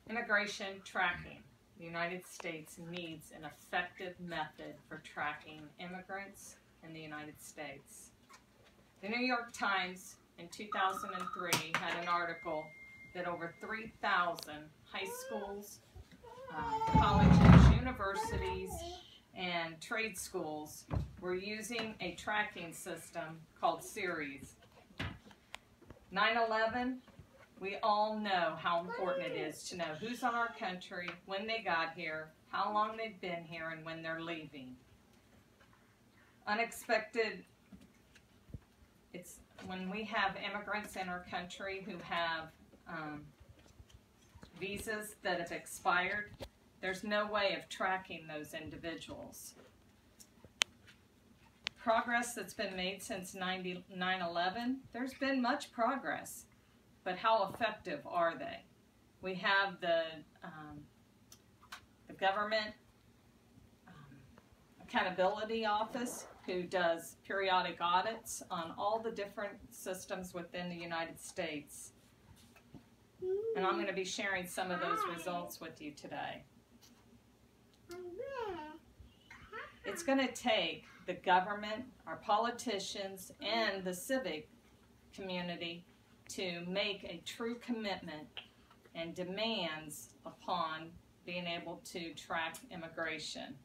Immigration tracking. The United States needs an effective method for tracking immigrants in the United States. The New York Times in 2003 had an article that over 3,000 high schools, colleges, universities, and trade schools were using a tracking system called Series. 9/11, we all know how important it is to know who's on our country, when they got here, how long they've been here, and when they're leaving. Unexpected, it's when we have immigrants in our country who have visas that have expired, there's no way of tracking those individuals. Progress that's been made since 9/11, there's been much progress, but how effective are they? We have the Government Accountability Office, who does periodic audits on all the different systems within the United States. And I'm going to be sharing some of those results with you today. It's going to take the government, our politicians, and the civic community to make a true commitment and demands upon being able to track immigration.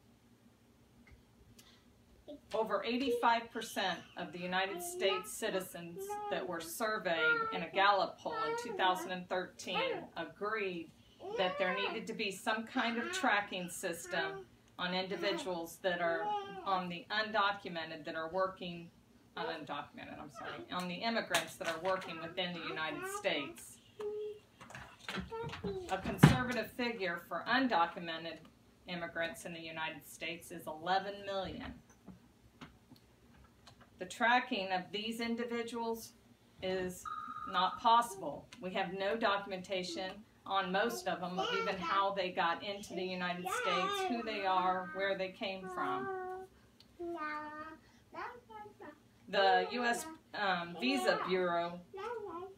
Over 85% of the United States citizens that were surveyed in a Gallup poll in 2013 agreed that there needed to be some kind of tracking system on individuals that are on the undocumented that are working, on the immigrants that are working within the United States. A conservative figure for undocumented immigrants in the United States is 11 million. The tracking of these individuals is not possible. We have no documentation on most of them of even how they got into the United States, who they are, where they came from. The U.S. Visa Bureau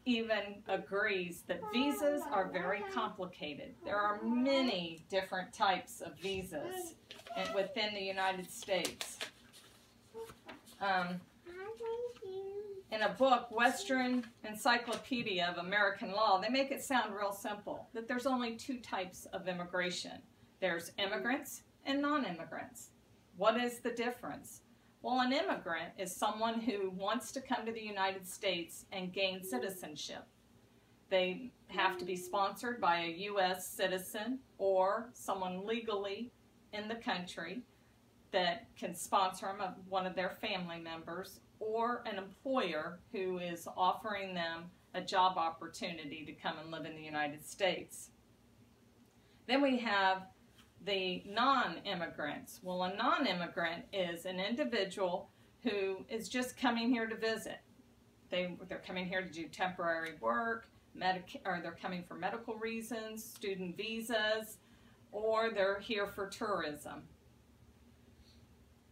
even agrees that visas are very complicated. There are many different types of visas within the United States. In a book, Western Encyclopedia of American Law, they make it sound real simple, that there's only two types of immigration. There's immigrants and non-immigrants. What is the difference? Well, an immigrant is someone who wants to come to the United States and gain citizenship. They have to be sponsored by a U.S. citizen or someone legally in the country that can sponsor them, one of their family members, or an employer who is offering them a job opportunity to come and live in the United States. Then we have the non-immigrants. Well, a non-immigrant is an individual who is just coming here to visit. They're coming here to do temporary work, or they're coming for medical reasons, student visas, or they're here for tourism.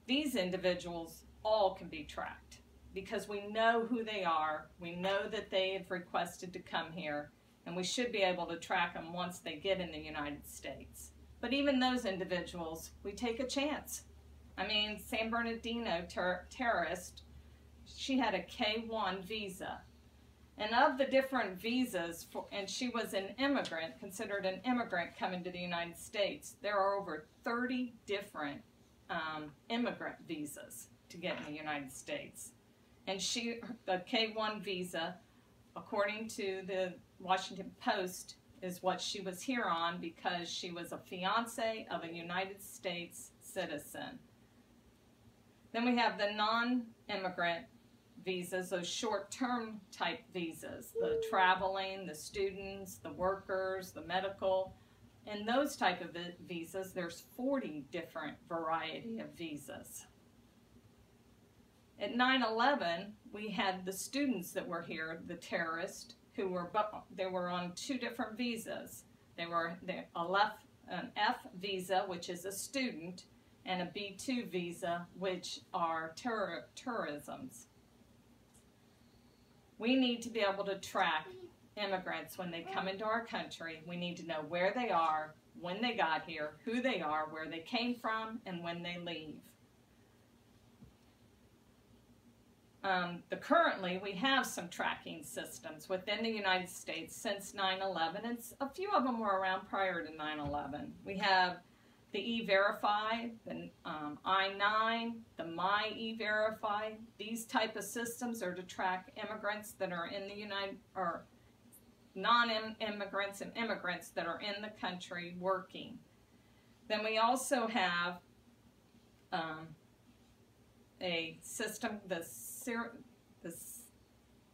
These individuals all can be tracked because we know who they are, we know that they have requested to come here, and we should be able to track them once they get in the United States. But even those individuals, we take a chance. I mean, San Bernardino terrorist, she had a K-1 visa. And of the different visas, and she was an immigrant, considered an immigrant coming to the United States, there are over 30 different immigrant visas to get in the United States. And the K-1 visa, according to the Washington Post, is what she was here on because she was a fiance of a United States citizen. Then we have the non-immigrant visas, those short-term type visas, the traveling, the students, the workers, the medical. In those type of visas, there's 40 different variety of visas. At 9/11, we had the students that were here, the terrorists, who were on two different visas. They were an F visa, which is a student, and a B2 visa, which are tourisms. We need to be able to track immigrants when they come into our country. We need to know where they are, when they got here, who they are, where they came from, and when they leave. Currently, we have some tracking systems within the United States since 9/11, and a few of them were around prior to 9/11. We have the E-Verify, the I-9, the My E-Verify. These type of systems are to track immigrants that are in the or non-immigrants and immigrants that are in the country working. Then we also have a system, the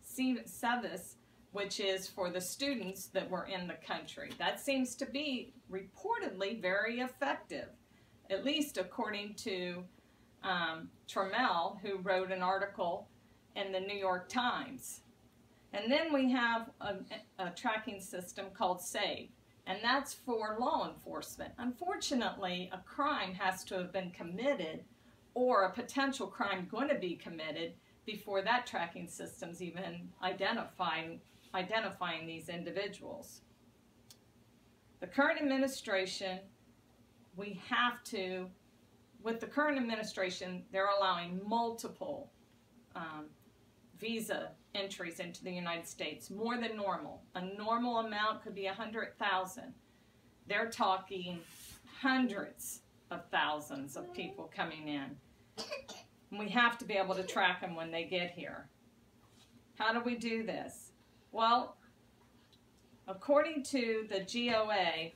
SEVIS, which is for the students that were in the country. That seems to be reportedly very effective, at least according to Trammell, who wrote an article in the New York Times. And then we have a tracking system called SAVE, and that's for law enforcement. Unfortunately, a crime has to have been committed, or a potential crime going to be committed, before that tracking system's even identifying these individuals. The current administration, with the current administration, they're allowing multiple visa entries into the United States, more than normal. A normal amount could be 100,000. They're talking hundreds of thousands of people coming in. And we have to be able to track them when they get here. How do we do this? Well, according to the GOA,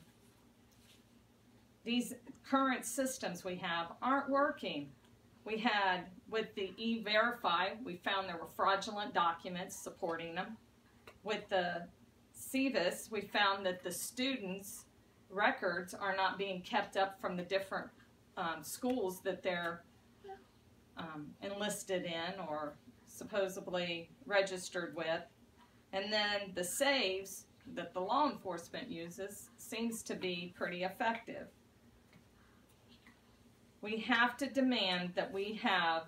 these current systems we have aren't working. We had, with the E-Verify, we found there were fraudulent documents supporting them. With the SEVIS, we found that the students' records are not being kept up from the different schools that they're enlisted in or supposedly registered with. And then the SAVES that the law enforcement uses seems to be pretty effective. We have to demand that we have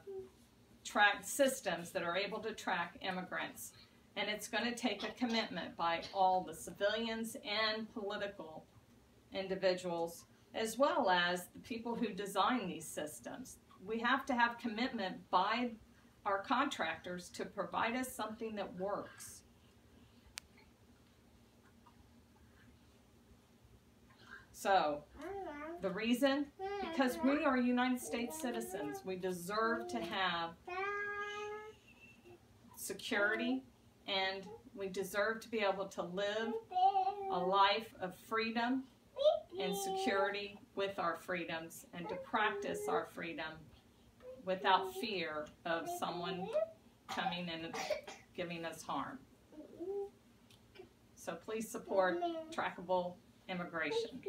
tracked systems that are able to track immigrants. And it's going to take a commitment by all the civilians and political individuals, as well as the people who design these systems. We have to have commitment by our contractors to provide us something that works. So, the reason? Because we are United States citizens. We deserve to have security, and we deserve to be able to live a life of freedom and security with our freedoms, and to practice our freedom without fear of someone coming and giving us harm. So please support trackable immigration.